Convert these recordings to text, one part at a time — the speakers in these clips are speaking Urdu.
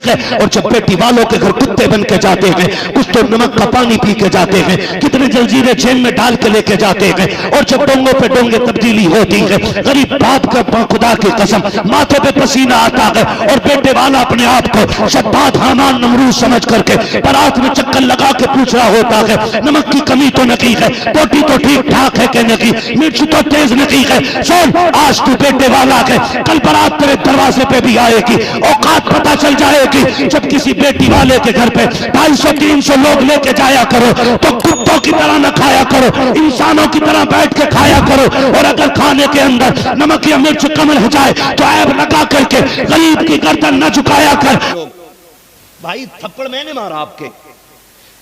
ہے، اور جب بیٹی والوں کے گھر کتے بن کے جاتے ہیں، کچھ تو نمک کا پانی پی کے جاتے ہیں، کتنے جلجیرے جیب میں ڈال کے لے کے جاتے ہیں، اور جب ڈونگوں پہ ڈونگے تبدیلی ہوتی ہے، غریب باپ کا خدا کی قسم ماتھے پہ پسینہ آتا ہے، اور بیٹے والا اپنے آپ کو شداد حامان نمرود سمجھ کر کے برات میں چکر لگا کے پوچھ رہا ہوتا ہے، نمک کی کمی تو نہیں ہے، بوٹی تو ٹھیک ٹھاک ہے کہ نہیں، مرچ تو تیز نہیں ہے، سن آج تو بیٹے والا ہے، کل برات تیرے دروازے پہ بھی آئے گی، اوقات پتہ چل جائے گی، جب کسی بیٹی والے کے گھر پہ 250-300 لوگ لے کے جایا کرو تو کتوں کی طرح نہ کھایا کرو، انسانوں کی طرح بیٹھ کے کھایا کرو، اور اگر کھانے کے اندر نمک یا مرچ کم ہو جائے تو عیب لگا کر کے غریب کی گردن نہ جھکایا کر۔ بھائی تھپڑ میں نے مارا آپ کے،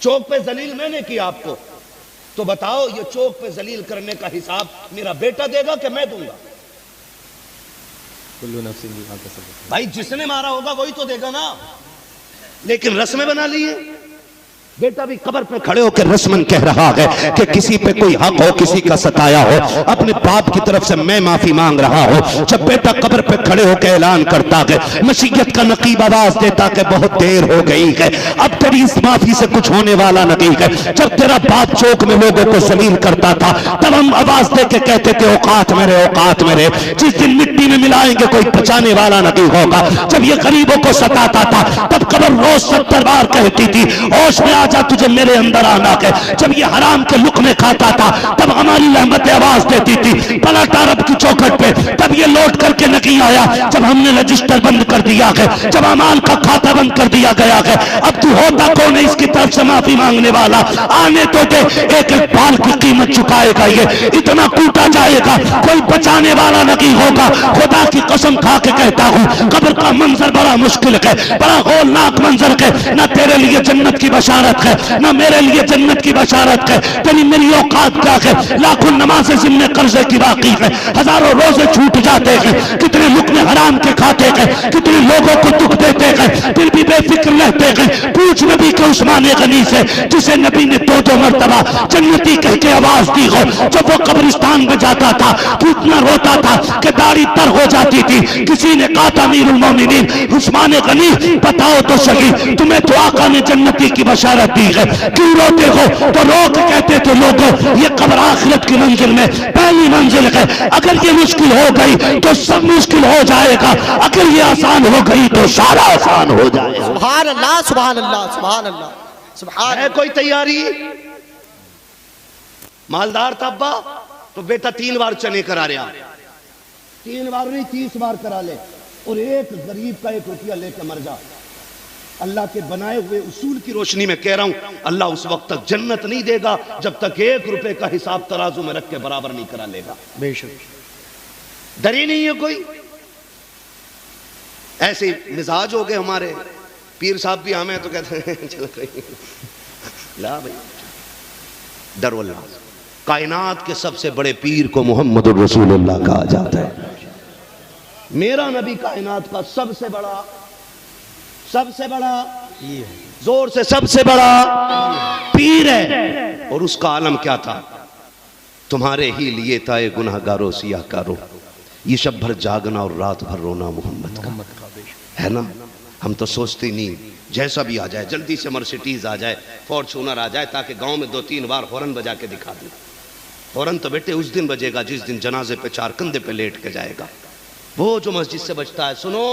چوک پہ ذلیل میں نے کیا آپ کو، تو بتاؤ یہ چوک پہ ذلیل کرنے کا حساب میرا بیٹا دے گا کہ میں دوں گا؟ بھائی جس نے مارا ہوگا وہی تو دے گا نا، لیکن رسمیں بنا لیے۔ بیٹا بھی قبر پہ کھڑے ہو کے رسمن کہہ رہا ہے کہ کسی پہ کوئی حق ہو، کسی کا ستایا ہو، اپنے باپ کی طرف سے میں معافی مانگ رہا ہوں۔ جب بیٹا قبر پہ کھڑے ہو کے اعلان کرتا ہے، مشیت کا نقیب آواز دیتا کہ بہت دیر ہو گئی ہے، اب تیری اس معافی سے کچھ ہونے والا نہیں ہے۔ جب تیرا باپ چوک میں لوگوں کو ذلیل کرتا تھا تب ہم آواز دے کے کہتے تھے اوقات میرے، اوقات میرے، جس دن مٹی میں ملائیں گے کوئی بچانے والا نہیں ہوگا۔ جب یہ غریبوں کو ستاتا تھا تب قبر روز 70 بار کہتی تھی ہوش میں آجا تجھے میرے اندر آنا ہے۔ جب یہ حرام کے لقمے کھاتا تھا تب ہماری رحمت آواز دیتی تھی پلٹ عرب کی چوکھٹ پہ، تب یہ لوٹ کر کے نہیں آیا جب ہم نے رجسٹر بند کر دیا ہے، جب اعمال کا کھاتہ بند کر دیا گیا ہے۔ اب تو ہوتا کون ہے اس کی طرف سے معافی مانگنے والا؟ آنے تو دے، ایک ایک بال کی قیمت چکائے گا، یہ اتنا کوٹا جائے گا کوئی بچانے والا نہیں ہوگا۔ خدا کی قسم کھا کے کہتا ہوں قبر کا منظر بڑا مشکل ہے، بڑا ہولناک منظر ہے، نہ تیرے لیے جنت کی بشارت ہے نہ میرے لیے جنت کی بشارت ہے۔ تیری میری اوقات کیا ہے؟ لاکھوں نمازیں ذمہ قرضے کی باقی ہے، ہزاروں روزے چھوٹ جاتے ہیں، کتنے لقمے حرام کے کھاتے ہیں، کتنے لوگوں کو دکھ دیتے ہیں، پھر بھی بے فکر رہتے ہیں۔ پوچھ نبی کے عثمان غنی سے جسے نبی نے 2 مرتبہ جنتی کہہ کے آواز دی ہو، جب وہ قبرستان میں جاتا تھا تو اتنا روتا تھا کہ داڑھی تر ہو جاتی تھی۔ کسی نے کہا تھا امیر المومنین عثمان غنی بتاؤ تو صحیح تمہیں تو آقا نے جنتی کی بشارت دی ہے، کیوں روتے ہو؟ تو رو کے کہتے تھے لوگوں یہ قبر آخرت کی منزل میں پہلی منزل ہے، اگر یہ مشکل ہو گئی تو سب مشکل ہو جائے گا، اگر یہ آسان ہو گئی تو سارا آسان ہو جائے گا۔ سبحان اللہ سبحان اللہ سبحان اللہ سبحان ہے کوئی تیاری؟ مالدار تھا ابا تو بیٹا 3 بار چنے کرا رہا، 3 بار نہیں 30 بار کرا لے، اور ایک غریب کا 1 روپیہ لے کے مر جا۔ اللہ کے بنائے ہوئے اصول کی روشنی میں کہہ رہا ہوں اللہ اس وقت تک جنت نہیں دے گا جب تک 1 روپے کا حساب ترازو میں رکھ کے برابر نہیں کرا لے گا۔ بے شک ڈری نہیں ہے کوئی؟ ایسے مزاج ہو گئے ہمارے، پیر صاحب بھی ہمیں تو کہتے ہیں چل رہی لا بھائی ڈر واللہ۔ کائنات کے سب سے بڑے پیر کو محمد الرسول اللہ کہا جاتا ہے۔ میرا نبی کائنات کا سب سے بڑا زور سے سب سے بڑا پیر ہے، اور اس کا عالم کیا تھا؟ تمہارے ہی لیے تھا اے گناہ گارو سیاہ کارو، یہ شب بھر جاگنا اور رات بھر رونا محمد کا ہے نا۔ ہم تو سوچتے نہیں جیسا بھی آ جائے جلدی سے مرسیڈیز آ جائے، فارچونر آ جائے، تاکہ گاؤں میں 2-3 بار ہارن بجا کے دکھا دیں۔ ہارن تو بیٹے اس دن بجے گا جس دن جنازے پہ 4 کندھے پہ لیٹ کے جائے گا، وہ جو مسجد سے بجتا ہے سنو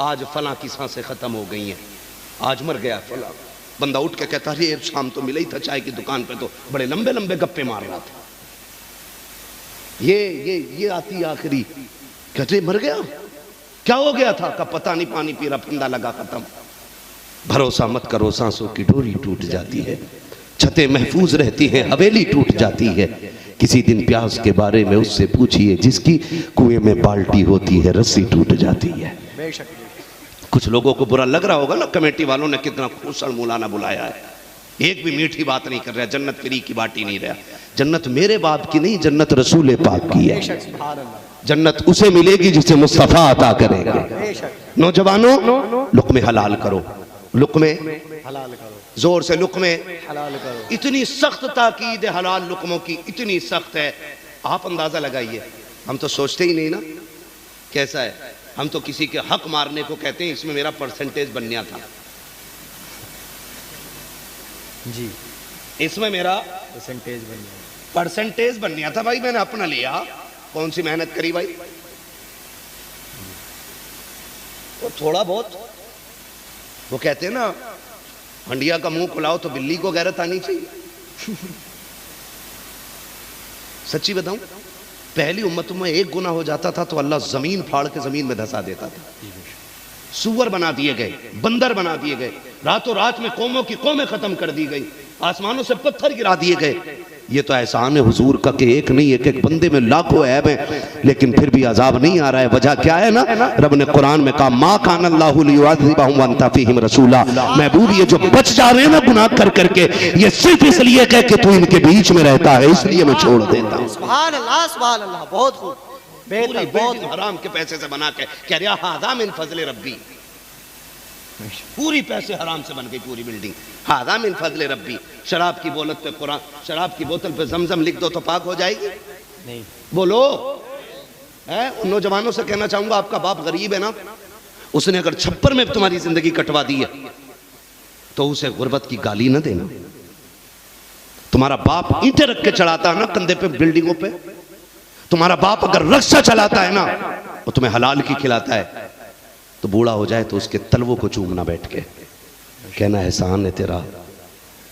آج فلاں کی سانسیں ختم ہو گئی ہیں، آج مر گیا فلاں، بندہ اٹھ کے کہتا ہے شام تو ملا ہی تھا چائے کی دکان پہ تو بڑے لمبے لمبے گپے مار رہا تھا۔ یہ آتی آخری کہتے مر گیا، کیا ہو گیا تھا؟ کہ پتہ نہیں پانی پی رہا پھندا لگا ختم۔ بھروسہ مت کرو سانسوں کی ڈوری ٹوٹ جاتی ہے، چھتیں محفوظ رہتی ہیں حویلی ٹوٹ جاتی ہے، کسی دن پیاس کے بارے میں اس سے پوچھئے جس کی کنویں میں بالٹی ہوتی ہے رسی ٹوٹ جاتی ہے۔ کچھ لوگوں کو برا لگ رہا ہوگا نا کمیٹی والوں نے کتنا خوشڑ مولانا بلایا ہے، ایک بھی میٹھی بات نہیں کر رہا، جنت فری کی باٹی نہیں رہا۔ جنت میرے باپ کی نہیں، جنت رسول پاک کی ہے۔ جنت اسے ملے گی جسے مصطفیٰ عطا کریں گے۔ نوجوانوں لقمے حلال کرو، لقمے حلال کرو، زور سے لقمے حلال کرو۔ اتنی سخت تاکید حلال لقموں کی اتنی سخت ہے، آپ اندازہ لگائیے، ہم تو سوچتے ہی نہیں نا کیسا ہے۔ ہم تو کسی کے حق مارنے کو کہتے ہیں، اس میں میرا پرسنٹیج بنیا تھا، جی اس میں میرا پرسنٹیج بن گیا. پرسنٹیج بنیا تھا بھائی، میں نے اپنا لیا، کون سی محنت کری بھائی. تو تھوڑا بہت وہ کہتے ہیں نا، ہنڈیا کا منہ کھلاؤ تو بلی کو غیرت آنی چاہیے. سچی بتاؤں، پہلی امت میں ایک گناہ ہو جاتا تھا تو اللہ زمین پھاڑ کے زمین میں دھسا دیتا تھا، سور بنا دیے گئے، بندر بنا دیے گئے، راتوں رات میں قوموں کی قومیں ختم کر دی گئی، آسمانوں سے پتھر گرا دیے گئے. یہ تو احسان ہے حضور کا کہ ایک نہیں، ایک ایک بندے میں لاکھوں عیب ہیں، لیکن پھر بھی عذاب نہیں آ رہا ہے. وجہ کیا ہے نا، رب نے قرآن میں کہا ما کان اللہ لیعذبہم وانت فیہم رسولا. محبوب یہ جو بچ جا رہے ہیں نا گناہ کر کر کے، یہ صرف اس لیے کہ تو ان کے بیچ میں رہتا ہے، اس لیے میں چھوڑ دیتا ہوں. سبحان اللہ بہت خوب، پوری بہتر بہت بلڈنگ حرام کے پیسے سے بنا کے کہہ رہا ھذا من فضل ربی، پوری پیسے حرام سے بن گئی پوری بلڈنگ. ھذا من فضل ربی. شراب کی بولت پہ قرآن، شراب کی بوتل پہ زمزم لکھ دو تو پاک ہو جائے گی؟ نہیں. بولو. ان نوجوانوں سے کہنا چاہوں گا، آپ کا باپ غریب ہے نا، اس نے اگر چھپر میں تمہاری زندگی کٹوا دی ہے تو اسے غربت کی گالی نہ دینا. تمہارا باپ اینٹیں رکھ کے چڑھاتا ہے نا کندھے پہ بلڈنگوں پہ، تمہارا باپ اگر رکشہ چلاتا ہے نا، وہ تمہیں حلال کی کھلاتا ہے، تو بوڑھا ہو جائے تو اس کے تلووں کو چومنا بیٹھ کے، کہنا احسان ہے تیرا،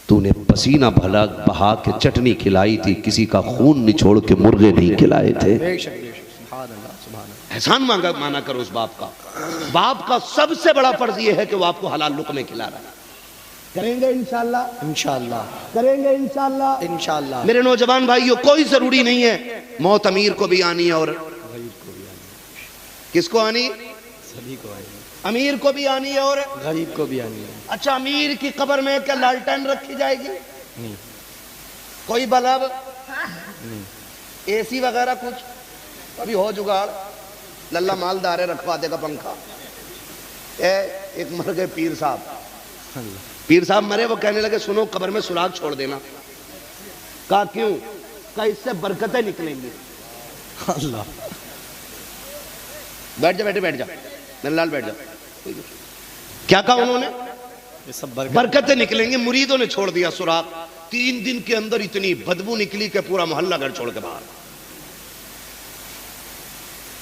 تو نے پسینہ بھلا بہا کے چٹنی کھلائی تھی، کسی کا خون نچوڑ کے مرغے نہیں کھلائے تھے. بے شک سبحان اللہ. احسان مانا کرو اس باپ کا. باپ کا سب سے بڑا فرض یہ ہے کہ وہ آپ کو حلال لقمے کھلا رہا ہے. کریں گے انشاءاللہ، انشاءاللہ کریں گے انشاءاللہ. انشاءاللہ. میرے نوجوان بھائیو، کوئی ضروری نہیں ہے موت امیر کو بھی آنی ہے اور کس کو آنی؟ سبھی کو آئے، امیر کو بھی آنی ہے اور غریب کو بھی آنی ہے. اچھا، امیر کی قبر میں کیا لالٹین رکھی جائے گی؟ نہیں. کوئی بلب، نہیں. اے سی وغیرہ کچھ؟ ابھی ہو جگاڑ، للہ مالدار ہے رکھوا دے گا پنکھا. ایک مر گئے پیر صاحب، اللہ. پیر صاحب مرے، وہ کہنے لگے سنو قبر میں سراغ چھوڑ دینا. کہا کیوں؟ کہا اس سے برکتیں نکلیں گی. اللہ. بیٹھ جا بیٹھے، بیٹھ جا میرے لال، بیٹھ جا. کیا کہا انہوں نے؟ یہ سب برکت. برکتیں نکلیں گے. مریدوں نے چھوڑ دیا سراغ، 3 دن کے اندر اتنی بدبو نکلی کہ پورا محلہ گھر چھوڑ کے باہر.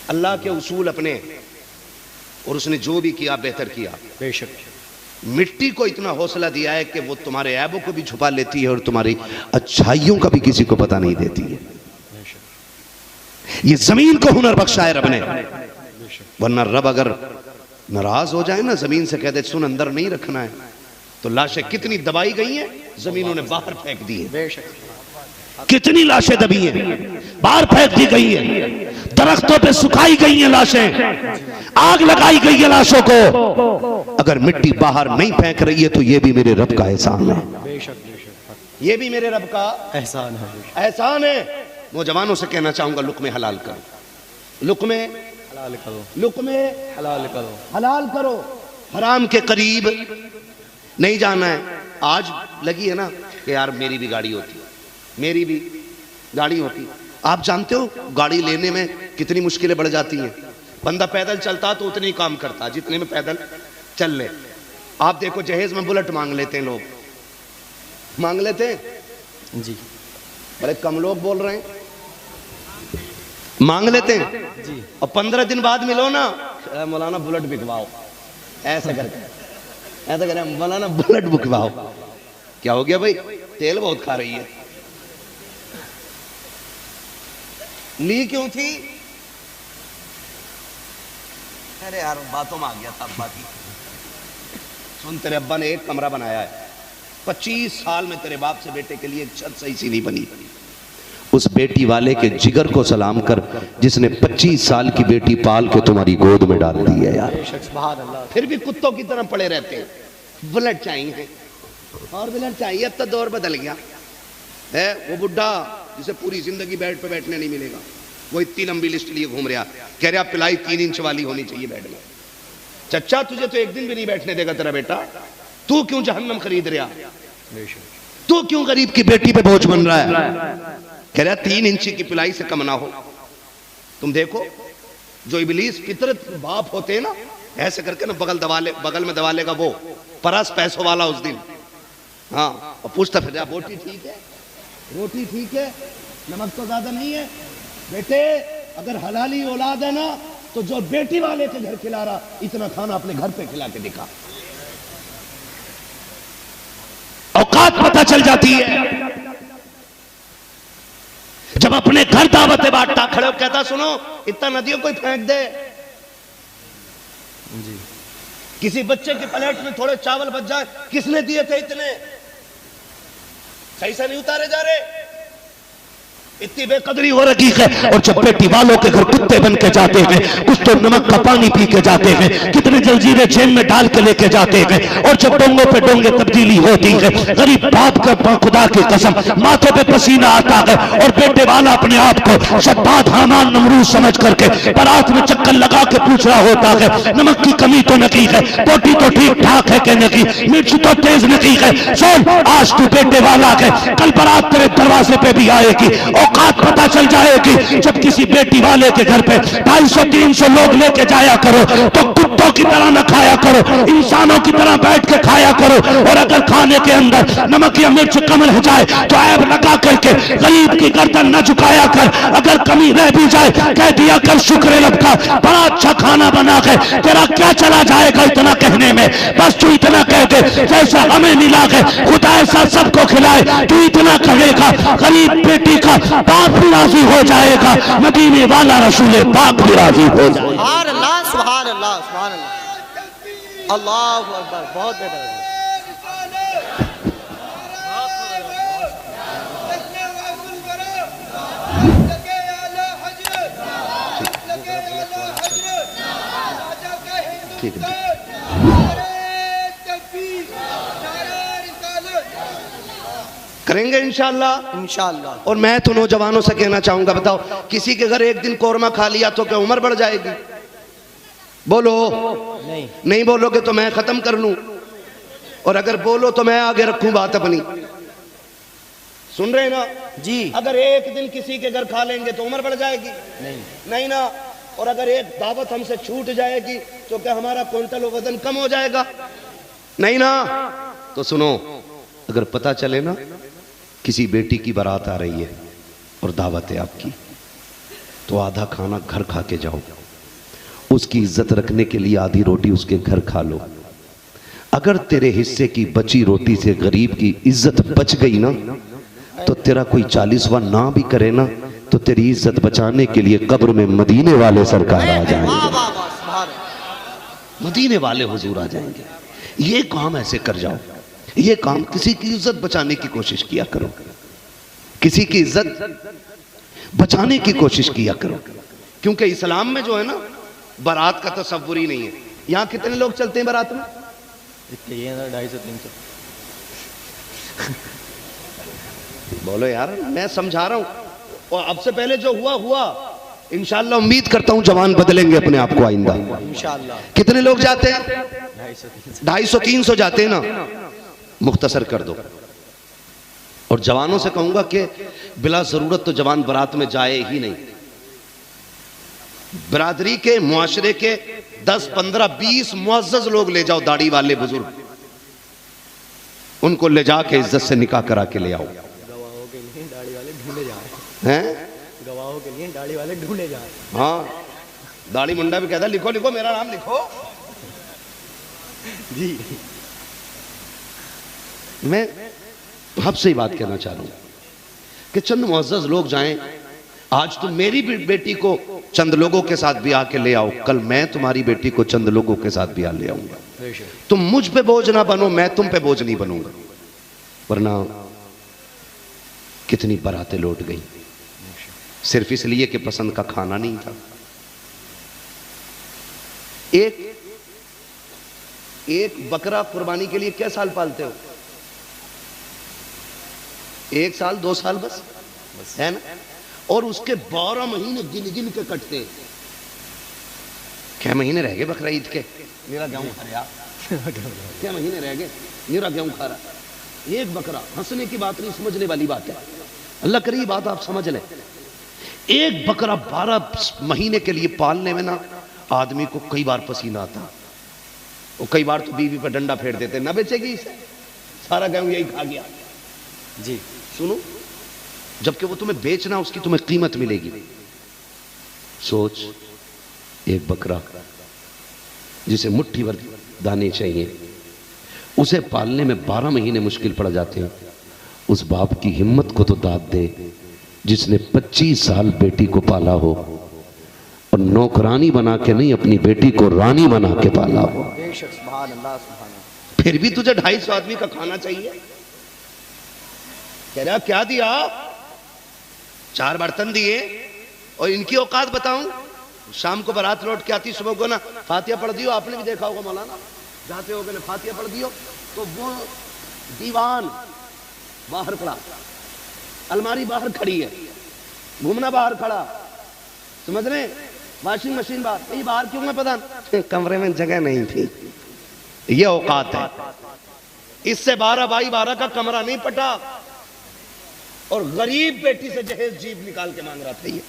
اللہ کے اصول اپنے، اور اس نے جو بھی کیا بہتر کیا. بے شک. مٹی کو اتنا حوصلہ دیا ہے کہ وہ تمہارے عیبوں کو بھی چھپا لیتی ہے اور تمہاری اچھائیوں کا بھی کسی کو پتہ نہیں دیتی ہے. یہ زمین کو ہنر بخشا ہے رب نے، ورنہ رب اگر ناراض ہو جائے نا، زمین سے کہہ دے سن اندر نہیں رکھنا ہے، تو لاشیں کتنی دبائی گئی ہیں، زمینوں نے باہر پھینک دی ہے. بے شک. کتنی لاشیں دبی ہیں، باہر پھینک دی گئی ہیں، درختوں پہ سکھائی گئی ہیں لاشیں، آگ لگائی گئی ہے لاشوں کو. اگر مٹی باہر نہیں پھینک رہی ہے تو یہ بھی میرے رب کا احسان ہے. بے شک. بے شک. یہ بھی میرے رب کا احسان ہے. احسان ہے. نوجوانوں سے کہنا چاہوں گا لقمے حلال کرو، لقمے حلال کرو. لقمے حلال کرو. حلال کرو. حرام کے قریب نہیں جانا ہے. آج لگی ہے نا کہ یار میری بھی گاڑی ہوتی، میری بھی گاڑی ہوتی. آپ جانتے ہو گاڑی لینے میں کتنی مشکلیں بڑھ جاتی ہیں. بندہ پیدل چلتا تو اتنے ہی کام کرتا جتنے میں پیدل چل لے. آپ دیکھو جہیز میں بلٹ مانگ لیتے ہیں لوگ، مانگ لیتے ہیں، جی. بڑے کم لوگ بول رہے ہیں، مانگ لیتے ہیں. جی. اور 15 دن بعد ملو نا، مولانا بلٹ بکواؤ، ایسا کر کے ایسا کریں مولانا بلٹ بکواؤ. کیا ہو گیا بھائی؟ تیل بہت کھا رہی ہے. لی کیوں تھی؟ ارے یار باتوں میں آ گیا تھا ابا کی. سن، تیرے ابا نے ایک کمرہ بنایا ہے، 25 سال میں تیرے باپ سے بیٹے کے لیے ایک چھت صحیح سی نہیں بنی. اس بیٹی والے کے جگر کو سلام کر جس نے 25 سال کی بیٹی پال کے تمہاری گود میں ڈال دی ہے یار. بے شک. سبحان اللہ. پھر بھی کتوں کی طرح پڑے رہتے ہیں. بلٹ چاہیے اور بلٹ چاہیے. اب تو دور بدل گیا ہے. وہ بڈھا جسے پوری زندگی بیڈ پہ بیٹھنے نہیں ملے گا، وہ اتنی لمبی لسٹ لیے گھوم رہا، کہہ رہا پلائی 3 انچ والی ہونی چاہیے بیڈ میں. چچا تجھے تو ایک دن بھی نہیں بیٹھنے دے گا تیرا بیٹا. تو کیوں جہنم خرید رہا؟ بے شک. تو کیوں غریب کی بیٹی پہ بوجھ بن رہا ہے؟ کہہ رہا 3 انچ کی پلائی سے کم نہ ہو. تم دیکھو جو ابلیس فطرت باپ ہوتے ہیں نا، ایسے کر کے نا بغل میں دبا لے گا وہ پرس پیسوں والا اس دن، ہاں، اور پوچھتا پھر بوٹی ٹھیک ہے، روٹی ٹھیک ہے، نمک تو زیادہ نہیں ہے؟ بیٹے اگر حلالی اولاد ہے نا تو جو بیٹی والے کے گھر کھلا رہا اتنا کھانا اپنے گھر پہ کھلا کے دکھا۔ اوقات پتہ چل جاتی ہے جب اپنے گھر دعوتیں بانٹتا، کھڑے ہو کہتا سنو اتنا ندیوں کوئی پھینک دے، جی کسی بچے کی پلیٹ میں تھوڑے چاول بچ جائے، کس نے دیے تھے اتنے؟ صحیح سے نہیں اتارے جا رہے، اتنی بے قدری ہو رکھی ہے۔ اور جب بیٹی والوں کے گھر کتے بن کے جاتے ہیں، کچھ تو نمک کا پانی پی کے جاتے ہیں، کتنے جلجیرے جیب میں ڈال کے لے کے جاتے ہیں، اور جب ڈونگوں پہ ڈونگے تبدیلی ہوتی ہے، غریب باپ کا خدا کی قسم ماتھے پہ پسینہ آتا ہے، اور بیٹے والا اپنے آپ کو شداد حامان نمرود سمجھ کر کے بارات میں چکر لگا کے پوچھ رہا ہوتا ہے، نمک کی کمی تو نہیں ہے، بوٹی تو ٹھیک ٹھاک ہے کہ نہیں، مرچ تو تیز نہیں ہے، سن آج تو بیٹے والا ہے، کل بارات تیرے دروازے پہ بھی آئے گی۔ اوقات پتہ چل جائے گی جب کسی بیٹی والے کے گھر پہ 250-300 لوگ لے کے جایا کرو تو کتوں کی طرح نہ کھایا کرو، انسانوں کی طرح بیٹھ کے کھایا کرو، اور اگر کھانے کے اندر نمک یا مرچ کم رہ جائے تو عیب لگا کر کے غریب کی گردن نہ جھکایا کر، اگر کمی رہ بھی جائے کہہ دیا کر شکر رب کا بڑا اچھا کھانا بنا ہے، تیرا کیا چلا جائے گا اتنا کہنے میں، بس تو اتنا کہہ دے جیسا ہمیں ملا ہے خدا ایسا سب کو کھلائے، تو اتنا کہے گا غریب بیٹی کا باپ بھی راضی ہو جائے گا، مدینے والا رسول پاک بھی راضی ہو جائے گا۔ سبحان اللہ سبحان اللہ سبحان اللہ، اللہ اکبر، بہت بہتر ہے۔ ٹھیک ہے کریں گے انشاءاللہ انشاءاللہ۔ اور میں تو نوجوانوں سے کہنا چاہوں گا، بتاؤ کسی کے گھر ایک دن قورمہ کھا لیا تو کیا عمر بڑھ جائے گی؟ بولو نہیں بولو گے تو میں ختم کر لوں، اور اگر بولو تو میں آگے رکھوں بات اپنی، سن رہے نا جی؟ اگر ایک دن کسی کے گھر کھا لیں گے تو عمر بڑھ جائے گی؟ نہیں نا، اور اگر ایک دعوت ہم سے چھوٹ جائے گی تو کیا ہمارا کوئنٹل وزن کم ہو جائے گا؟ نہیں نا۔ تو سنو، اگر پتہ چلے نا کسی بیٹی کی بارات آ رہی ہے اور دعوت ہے آپ کی، تو آدھا کھانا گھر کھا کے جاؤ، اس کی عزت رکھنے کے لیے آدھی روٹی اس کے گھر کھا لو، اگر تیرے حصے کی بچی روٹی سے غریب کی عزت بچ گئی نا تو تیرا کوئی 40واں نہ بھی کرے نا تو تیری عزت بچانے کے لیے قبر میں مدینے والے سرکار آ جائیں گے، مدینے والے حضور آ جائیں گے۔ یہ کام ایسے کر جاؤ، یہ کام کسی کی عزت بچانے کی کوشش کیا کرو، کسی کی عزت بچانے کی کوشش کیا کرو، کیونکہ اسلام میں جو ہے نا بارات کا تصور ہی نہیں ہے۔ یہاں کتنے لوگ چلتے ہیں بارات میں؟ اتنے یہ 250-300۔ بولو یار، میں سمجھا رہا ہوں، اور اب سے پہلے جو ہوا انشاءاللہ امید کرتا ہوں جوان بدلیں گے اپنے آپ کو آئندہ۔ انشاءاللہ۔ کتنے لوگ جاتے ہیں؟ 250-300 جاتے ہیں نا، مختصر کر دو۔ اور جوانوں سے کہوں گا کہ بلا ضرورت تو جوان برات میں جائے ہی نہیں، برادری کے معاشرے کے 10 15 20 معزز لوگ لے جاؤ، داڑھی والے بزرگ، ان کو لے جا کے عزت سے نکاح کرا کے لے آؤ۔ گواہوں کے لیے داڑھی والے ڈھونڈے جا رہے ہیں، گواہوں کے لیے داڑھی والے ڈھونڈے جا رہے۔ ہاں، داڑھی منڈا بھی کہتا ہے لکھو لکھو میرا نام لکھو۔ جی میں آپ سے ہی بات کہنا چاہ رہا ہوں کہ چند معزز لوگ جائیں، آج تم میری بیٹی کو چند لوگوں کے ساتھ بھی آ کے لے آؤ، کل میں تمہاری بیٹی کو چند لوگوں کے ساتھ بھی آ لے آؤں گا، تم مجھ پہ بوجھ نہ بنو، میں تم پہ بوجھ نہیں بنوں گا، ورنہ کتنی باراتیں لوٹ گئیں صرف اس لیے کہ پسند کا کھانا نہیں تھا۔ ایک بکرا قربانی کے لیے کیا سال پالتے ہو؟ 1 سال 2 سال بس ہے نا، اور اس کے 12 مہینے گن گن کے کٹتے ہیں۔ کیا مہینے رہ گئے بقرہ عید کے؟ میرا گیہوں کھا رہا، کیا مہینے رہ گئے، میرا گیہوں کھا رہا۔ ایک بکرا، ہنسنے کی بات نہیں، سمجھنے والی بات ہے، اللہ کرے یہ بات آپ سمجھ لیں۔ ایک بکرا 12 مہینے کے لیے پالنے میں نا آدمی کو کئی بار پسینہ آتا، وہ کئی بار تو بیوی پہ ڈنڈا پھیر دیتے، نہ بیچے گی اسے، سارا گیہوں یہی کھا گیا. جی سنو، جبکہ وہ تمہیں بیچنا اس کی تمہیں قیمت ملے گی. سوچ، ایک بکرا جسے مٹھی بھر دانے چاہیے، اسے پالنے میں 12 مہینے مشکل پڑ جاتے ہیں. اس باپ کی ہمت کو تو داد دے جس نے 25 سال بیٹی کو پالا ہو اور نوکرانی بنا کے نہیں، اپنی بیٹی کو رانی بنا کے پالا ہو. بے شک، سبحان اللہ سبحان اللہ. پھر بھی تجھے 250 آدمی کا کھانا چاہیے. کہہ رہا کیا دیا؟ 4 برتن دیے. اور ان کی اوقات بتاؤں، شام کو بارات لوٹ کے آتی، صبح کو نا فاتحہ پڑھ دیو. آپ نے بھی دیکھا ہوگا مولانا، جاتے ہو کہ فاتحہ پڑھ دیو تو وہ دیوان باہر کھڑا، الماری باہر کھڑی ہے، گھومنا باہر کھڑا، سمجھ رہے ہیں، واشنگ مشین باہر. یہ باہر کیوں ہے پتہ؟ کمرے میں جگہ نہیں تھی. یہ اوقات ہے. اس سے 12 بائی 12 کا کمرہ نہیں پٹا، اور غریب بیٹی سے جہیز جیب نکال کے مانگ رہا تھا. یہ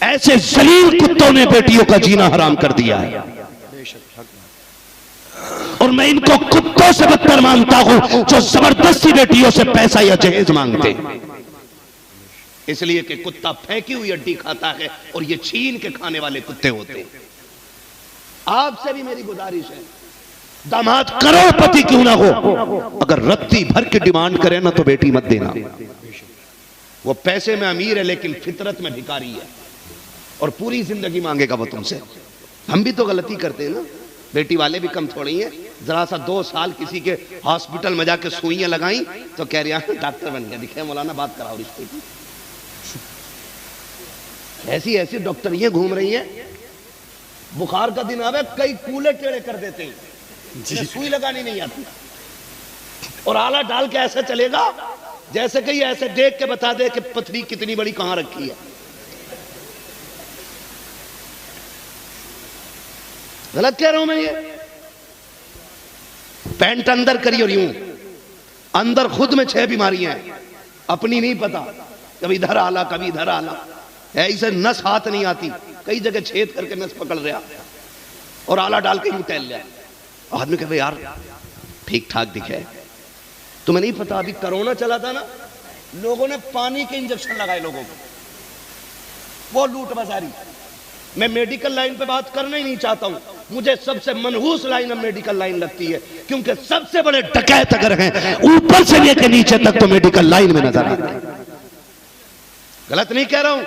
ایسے ذلیل کتوں نے بیٹیوں کا جینا حرام کر دیا ہے، بے شک. اور میں ان کو کتوں سے بدتر مانتا ہوں جو زبردستی بیٹیوں سے پیسہ یا جہیز مانگتے ہیں. اس لیے کہ کتا پھینکی ہوئی ہڈی کھاتا ہے اور یہ چھین کے کھانے والے کتے ہوتے ہیں. آپ سے بھی میری گزارش ہے، داماد کروڑ پتی کیوں نہ ہو، اگر رتی بھر کی ڈیمانڈ کرے نا تو بیٹی مت دینا. وہ پیسے میں امیر ہے لیکن فطرت میں بھکاری ہے، اور پوری زندگی مانگے گا وہ تم سے. ہم بھی تو غلطی کرتے ہیں نا، بیٹی والے بھی کم تھوڑی ہیں. ذرا سا 2 سال کسی کے ہاسپٹل میں جا کے سوئیاں لگائیں تو کہہ رہے ہیں ڈاکٹر بن گیا. دکھے مولانا، بات کراؤ رشتے کی. ایسی ایسی ڈاکٹریاں گھوم رہی ہیں. بخار کا دن آوے کئی کولے ٹیڑے کر دیتے ہیں، سوئی لگانی نہیں آتی، اور آلہ ڈال کے ایسے چلے گا جیسے کہ یہ ایسے دیکھ کے بتا دے کہ پتھری کتنی بڑی کہاں رکھی ہے. غلط کہہ رہا ہوں میں؟ یہ پینٹ اندر کری اور یوں اندر خود میں 6 بیماریاں ہیں، اپنی نہیں پتا، کبھی ادھر آلہ کبھی ادھر آلہ، ایسے نس ہاتھ نہیں آتی، کئی جگہ چھید کر کے نس پکڑ رہا اور آلہ ڈال کے یوں ٹہل لیا. آدمی کہے یار ٹھیک ٹھاک دکھے. تمہیں نہیں پتا ابھی کرونا چلا تھا نا، لوگوں نے پانی کے انجیکشن لگائے لوگوں کو، وہ لوٹ بازاری. میں میڈیکل لائن پہ بات کرنا ہی نہیں چاہتا ہوں، مجھے سب سے منحوس لائن اب میڈیکل لائن لگتی ہے، کیونکہ سب سے بڑے ڈکیت اگر ہیں اوپر سے لے کے نیچے تک تو میڈیکل لائن میں نظر آتے ہیں. غلط نہیں کہہ رہا ہوں.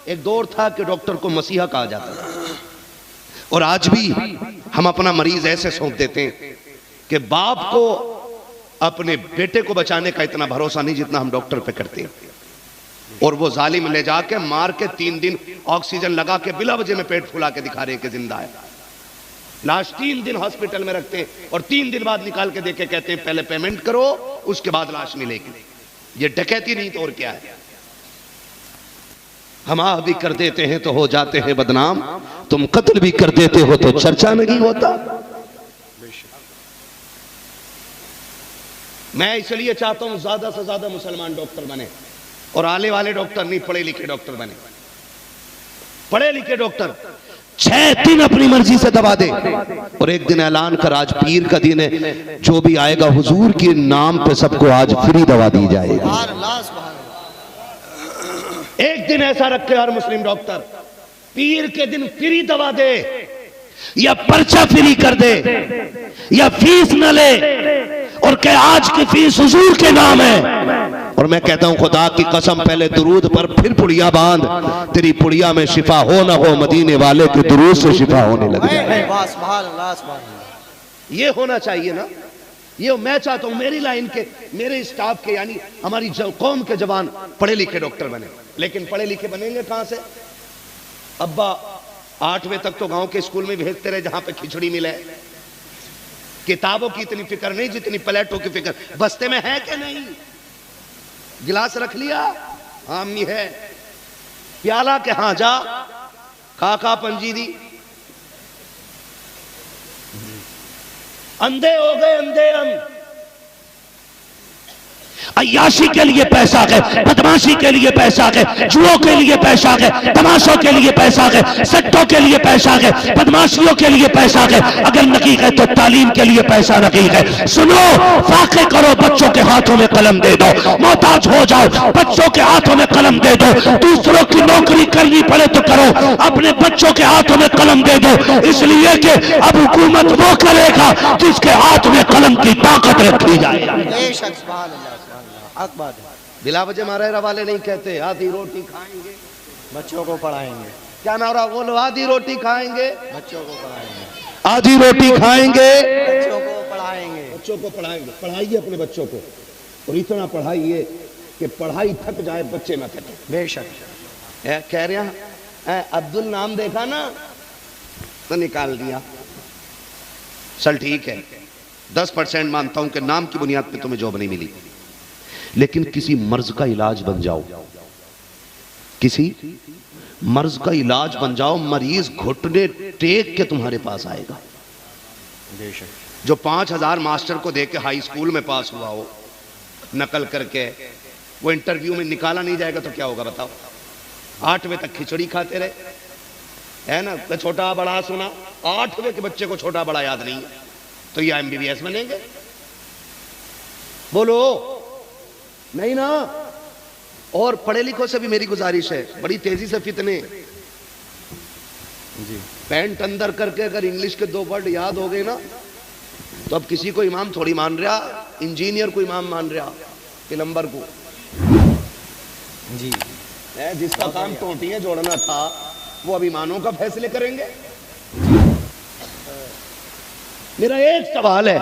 ایک دور تھا کہ ڈاکٹر کو مسیحا کہا جاتا تھا، اور آج بھی ہم اپنا مریض ایسے سونپ دیتے ہیں کہ باپ کو اپنے بیٹے کو بچانے کا اتنا بھروسہ نہیں جتنا ہم ڈاکٹر پہ کرتے ہیں. اور وہ ظالم لے جا کے مار کے 3 دن آکسیجن لگا کے بلا وجہ میں پیٹ پھلا کے دکھا رہے کہ زندہ ہے. لاش 3 دن ہاسپٹل میں رکھتے ہیں اور 3 دن بعد نکال کے دے کے کہتے ہیں پہلے پیمنٹ کرو اس کے بعد لاش ملے گی. یہ ڈکیتی نہیں تو اور کیا ہے. ہم آہ بھی کر دیتے ہیں تو ہو جاتے ہیں بدنام، تم قتل بھی کر دیتے ہو تو چرچا نہیں ہوتا. میں اس لیے چاہتا ہوں زیادہ سے زیادہ مسلمان ڈاکٹر بنے، اور آلے والے ڈاکٹر نہیں، پڑھے لکھے ڈاکٹر بنے. پڑھے لکھے ڈاکٹر 6 دن اپنی مرضی سے دوا دے اور ایک دن اعلان کر آج پیر کا دن ہے، جو بھی آئے گا حضور کے نام پہ سب کو آج فری دوا دی جائے گی. سبحان اللہ سبحان اللہ. ایک دن ایسا رکھے ہر مسلم ڈاکٹر، پیر کے دن فری دوا دے، یا پرچہ فری کر دے یا فیس نہ لے اور کہ آج کی فیس حضور کے نام ہے. اور میں کہتا ہوں خدا کی قسم پہلے درود پر پھر پڑیا باندھ، تیری پڑیا میں شفا ہو نہ ہو مدینے والے کے درود سے شفا ہونے لگ جائے. سبحان اللہ سبحان اللہ. یہ ہونا چاہیے نا. یہ میں چاہتا ہوں میری لائن کے، میرے اسٹاف کے، یعنی ہماری قوم کے جوان پڑھے لکھے ڈاکٹر بنے. لیکن پڑھے لکھے بنیں گے کہاں سے؟ ابا 8ویں تک تو گاؤں کے اسکول میں بھیجتے رہے جہاں پہ کھچڑی ملے. کتابوں کی اتنی فکر نہیں جتنی پلیٹوں کی فکر. بستے میں ہے کہ نہیں؟ گلاس رکھ لیا؟ ہاں امی ہے. پیالہ کے ہاں جا کھا پنجی دی. اندھے ہو گئے اندھے ہم. عیاشی کے لیے پیسہ ہے، بدماشی کے لیے پیسہ ہے، جوؤں کے لیے پیسہ ہے، تماشوں کے لیے پیسہ ہے، سٹوں کے لیے پیسہ ہے، بدماشیوں کے لیے پیسہ ہے۔ اگر نہیں ہے تو تعلیم کے لیے پیسہ نہیں ہے۔ سنو، فاقے کرو، بچوں کے ہاتھوں میں قلم دے دو، محتاج ہو جاؤ، بچوں کے ہاتھوں میں قلم دے دو، دوسروں کی نوکری کرنی پڑے تو کرو، اپنے بچوں کے ہاتھوں میں قلم دے دو، اس لیے کہ اب حکومت وہ کرے گا جس کے ہاتھ میں قلم کی طاقت رکھی جائے۔ بے شک سبحان اللہ سبحان اللہ، حق بات ہے۔ بلا وجہ ہمارے روالے نہیں کہتے آدھی روٹی کھائیں گے، بچوں کو پڑھائیں گے، کیا نعرہ بولو، آدھی روٹی کھائیں گے، بچوں کو پڑھائیں گے، آدھی روٹی کھائیں گے، بچوں کو پڑھائیں گے۔ بچوں کو پڑھائیں گے۔ پڑھائیے اپنے بچوں کو، اور اتنا پڑھائیے کہ پڑھائی تھک جائے، بچے نہ تھکے۔ بے شک کہہ رہے ہیں عبد النام دیکھا نا تو نکال دیا، چل ٹھیک ہے 10% مانتا ہوں کہ نام کی بنیاد پہ تمہیں جاب نہیں ملی، لیکن کسی مرض کا علاج بن جاؤ، کسی مرض کا علاج بن جاؤ، مریض گھٹنے ٹیک کے تمہارے پاس آئے گا۔ بے شک جو 5000 ماسٹر کو دے کے ہائی اسکول میں پاس ہوا ہو نقل کر کے، وہ انٹرویو میں نکالا نہیں جائے گا تو کیا ہوگا بتاؤ؟ 8ویں تک کھچڑی کھاتے رہے، ہے نا، چھوٹا بڑا سنا، 8ویں کے بچے کو چھوٹا بڑا یاد نہیں ہے تو یہ MBBS بنیں گے؟ بولو نہیں نا۔ اور پڑھے لکھوں سے بھی میری گزارش ہے، بڑی تیزی سے فتنے، جی پینٹ اندر کر کے اگر انگلش کے 2 ورڈ یاد ہو گئے نا تو اب کسی کو امام تھوڑی مان رہا، انجینئر کو امام مان رہا، پلمبر کو، جی جس کا کام ٹوٹیاں جوڑنا تھا وہ اب ایمانوں کا فیصلے کریں گے۔ میرا ایک سوال ہے،